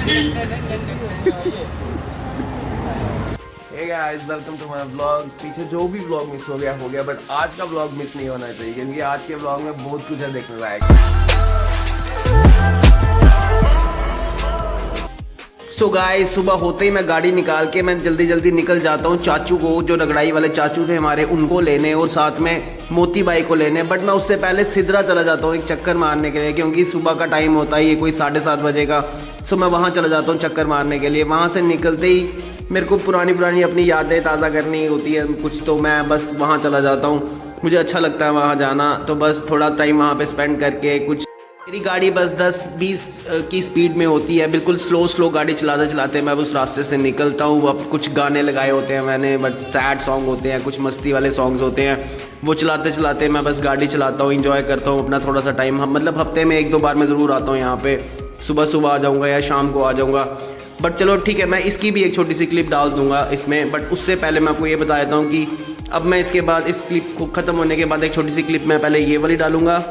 Hey guys, welcome to my vlog। पीछे जो भी vlog मिस हो गया, बट आज का vlog मिस नहीं होना चाहिए क्योंकि आज के vlog में बहुत कुछ है देखने लायक। सो गाइस, सुबह होते ही मैं गाड़ी निकाल के मैं जल्दी निकल जाता हूँ चाचू को, जो रगड़ाई वाले चाचू थे हमारे, उनको लेने और साथ में मोती बाई को लेने। बट मैं उससे पहले सिदरा चला जाता हूँ एक चक्कर मारने के लिए, क्योंकि सुबह का टाइम होता है, ये कोई 7:30 बजे का। सो मैं वहाँ चला जाता हूँ चक्कर मारने के लिए। वहाँ से निकलते ही मेरे को पुरानी अपनी यादें ताज़ा करनी होती है कुछ, तो मैं बस वहाँ चला जाता हूँ। मुझे अच्छा लगता है वहाँ जाना, तो बस थोड़ा टाइम वहाँ पे स्पेंड करके कुछ। मेरी गाड़ी बस 10-20 की स्पीड में होती है, बिल्कुल स्लो गाड़ी चलाते मैं उस रास्ते से निकलता हूँ। अब कुछ गाने लगाए होते हैं मैंने, बट सैड सॉन्ग होते हैं, कुछ मस्ती वाले सॉन्ग्स होते हैं, वो चलाते मैं बस गाड़ी चलाता हूँ, इंजॉय करता हूँ अपना थोड़ा सा टाइम। मतलब हफ्ते में 1-2 बार मैं ज़रूर आता हूँ यहाँ पे, सुबह आ जाऊँगा या शाम को आ जाऊँगा। बट चलो ठीक है, मैं इसकी भी एक छोटी सी क्लिप डाल दूंगा इसमें। बट उससे पहले मैं आपको ये बता देता हूँ कि अब मैं इसके बाद इस क्लिप को ख़त्म होने के बाद एक छोटी सी क्लिप मैं पहले ये वाली डालूंगा,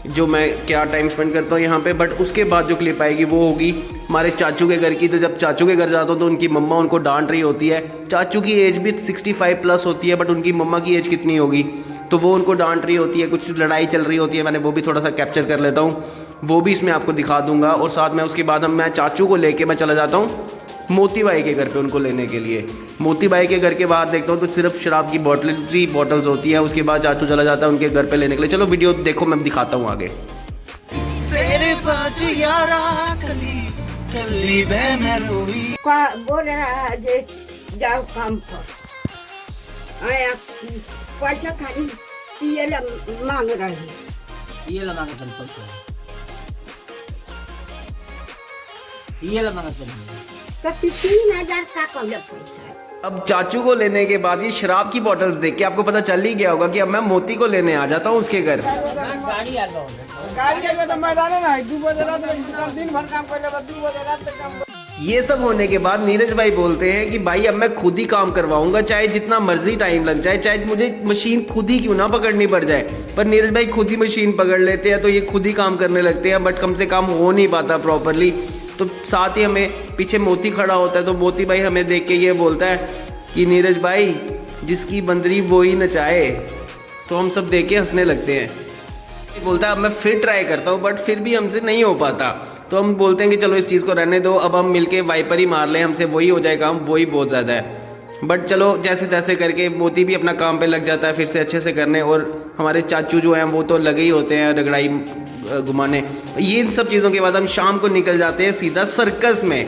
जो मैं क्या टाइम स्पेंड करता हूँ यहाँ पे। बट उसके बाद जो क्लिप आएगी वो होगी हमारे चाचू के घर की। तो जब चाचू के घर जाता हूँ तो उनकी मम्मा उनको डांट रही होती है। चाचू की एज भी 65+ होती है, बट उनकी मम्मा की एज कितनी होगी, तो वो उनको डांट रही होती है, कुछ लड़ाई चल रही होती है। मैंने वो भी थोड़ा सा कैप्चर कर लेता हूँ, वो भी इसमें आपको दिखा दूंगा। और साथ में उसके बाद मैं चाचू को लेके मैं चला जाता हूँ मोती बाई के घर पे उनको लेने के लिए। मोती बाई के घर के बाहर देखता हूँ तो सिर्फ शराब की बॉटल्स होती हैं। उसके बाद चाचू चला जाता है उनके घर पे लेने के लिए। चलो वीडियो देखो, मैं दिखाता हूँ आगे। तेरे पास यारा कली मैं रोई बोल रहा जे जाओ काम पर आया पैसा खाली पिए मांग रही ये लगा के ये लगा के तो 3000 का कौन पैसा है। अब चाचू को लेने के बाद ये शराब की बॉटल्स देख के आपको पता चल ही गया होगा कि अब मैं मोती को लेने आ जाता हूँ उसके घर। गाड़ी आ गई, गाड़ी में तो मैदान है ना, 2 बजे रात तक दिन भर काम कर ले, 2 बजे रात तक काम। ये सब होने के बाद नीरज भाई बोलते हैं कि भाई अब मैं खुद ही काम करवाऊंगा, चाहे जितना मर्जी टाइम लग जाए, चाहे मुझे मशीन खुद ही क्यों ना पकड़नी पड़ जाए। पर नीरज भाई खुद ही मशीन पकड़ लेते हैं, तो ये खुद ही काम करने लगते हैं। बट कम से काम हो नहीं पाता प्रॉपरली। तो साथ ही हमें पीछे मोती खड़ा होता है, तो मोती भाई हमें देख के ये बोलता है कि नीरज भाई जिसकी बंदरी वो ही नचाए। तो हम सब देख के हंसने लगते हैं। ये बोलता है अब मैं फिर ट्राई करता हूँ, बट फिर भी हमसे नहीं हो पाता। तो हम बोलते हैं कि चलो इस चीज़ को रहने दो, अब हम मिलके वाइपर ही मार लें, हमसे वही हो जाएगा, हम वही बहुत ज़्यादा है। बट चलो जैसे तैसे करके मोती भी अपना काम पे लग जाता है फिर से अच्छे से करने। और हमारे चाचू जो हैं वो तो लगे ही होते हैं रगड़ाई घुमाने। ये इन सब चीज़ों के बाद हम शाम को निकल जाते हैं सीधा सर्कस में।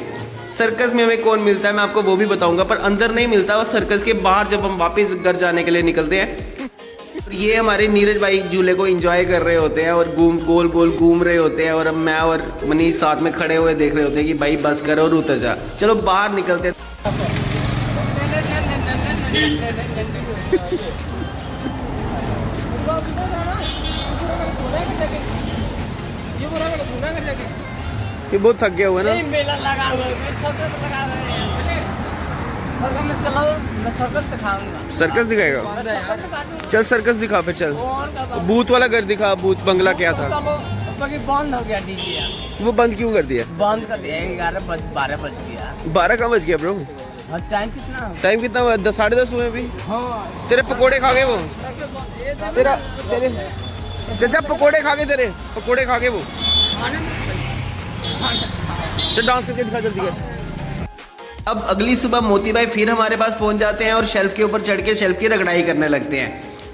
सर्कस में हमें कौन मिलता है मैं आपको वो भी बताऊंगा, पर अंदर नहीं मिलता, वो सर्कस के बाहर जब हम वापस घर जाने के लिए निकलते हैं। ये हमारे नीरज भाई झूले को एंजॉय कर रहे होते हैं और गोल घूम रहे होते हैं, और अब मैं और मनीष साथ में खड़े हुए देख रहे होते हैं कि भाई बस करो और उतर जा। चलो बाहर निकलते हैं। ये बहुत थक गया हुआ ना, मेला लगा हुआ है, सर्कस लगा हुआ है। सर्कस में चलो, मैं सर्कस दिखाऊंगा। सर्कस दिखाएगा? सर्कस दिखा दूंगा। चल सर्कस दिखा पे, चल। और का भूत वाला घर दिखा, भूत बंगला क्या था? चलो, बाकी बंद हो गया डीजे। वो बंद क्यों कर दिया? बंद कर दिया, 12 बज गया। 12 कहाँ बज गया ब्रो? और टाइम कितना? टाइम कितना हुआ? 10-10:30 हुए अभी। हाँ, तेरे पकोड़े खा गए वो, तेरा तेरे चाचा पकोड़े खा गए, तेरे पकोड़े खा गए वो। चल डांस करके दिखा जल्दी कर। अब अगली सुबह मोती भाई फिर हमारे पास पहुंच जाते हैं और शेल्फ के ऊपर चढ़ के शेल्फ की रगड़ाई करने लगते हैं।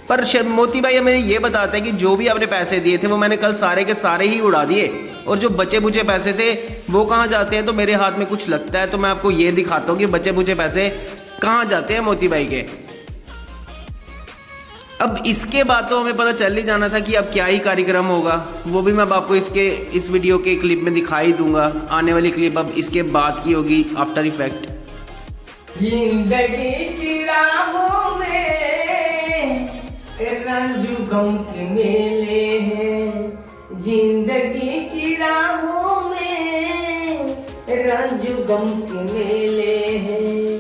पर मोती भाई हमें ये बताते हैं कि जो भी आपने पैसे दिए थे वो मैंने कल सारे के सारे ही उड़ा दिए, और जो बचे बुचे पैसे थे वो कहाँ जाते हैं। तो मेरे हाथ में कुछ लगता है, तो मैं आपको ये दिखाता हूँ कि बचे बुचे पैसे कहाँ जाते हैं मोती भाई के। अब इसके बाद तो हमें पता चल ही जाना था कि अब क्या ही कार्यक्रम होगा, वो भी मैं आपको इस वीडियो के क्लिप में दिखा ही दूंगा। आने वाली क्लिप अब इसके बाद की होगी, आफ्टर इफेक्ट। जिंदगी की राहों में रंजू गम के मेले हैं। जिंदगी की राहों में रंजू गम के मेले हैं।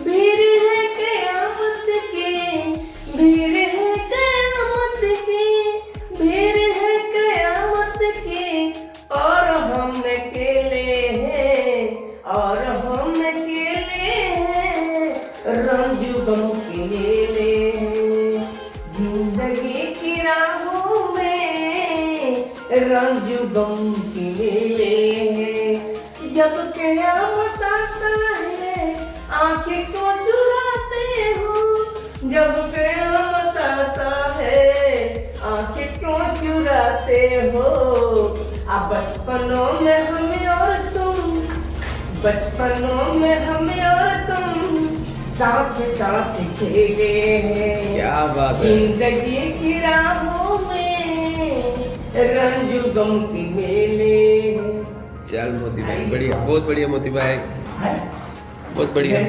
भीड़ है कयामत के, भीड़ है कयामत के, भीड़ है कयामत के, और हम अकेले हैं। रंजू गम के मेले हैं। जब क़यामत आता है आंखें को चुराते हो, जब क़यामत आता है आंखें को चुराते हो। अब बचपनों में हमें और तुम, बचपनों में हमें और तुम साथ साथ खेले हैं। क्या बात है। जिंदगी की राहों में रंजू गम के मेले। चल मोती भाई बढ़िया, बहुत बढ़िया मोती भाई, बहुत बढ़िया।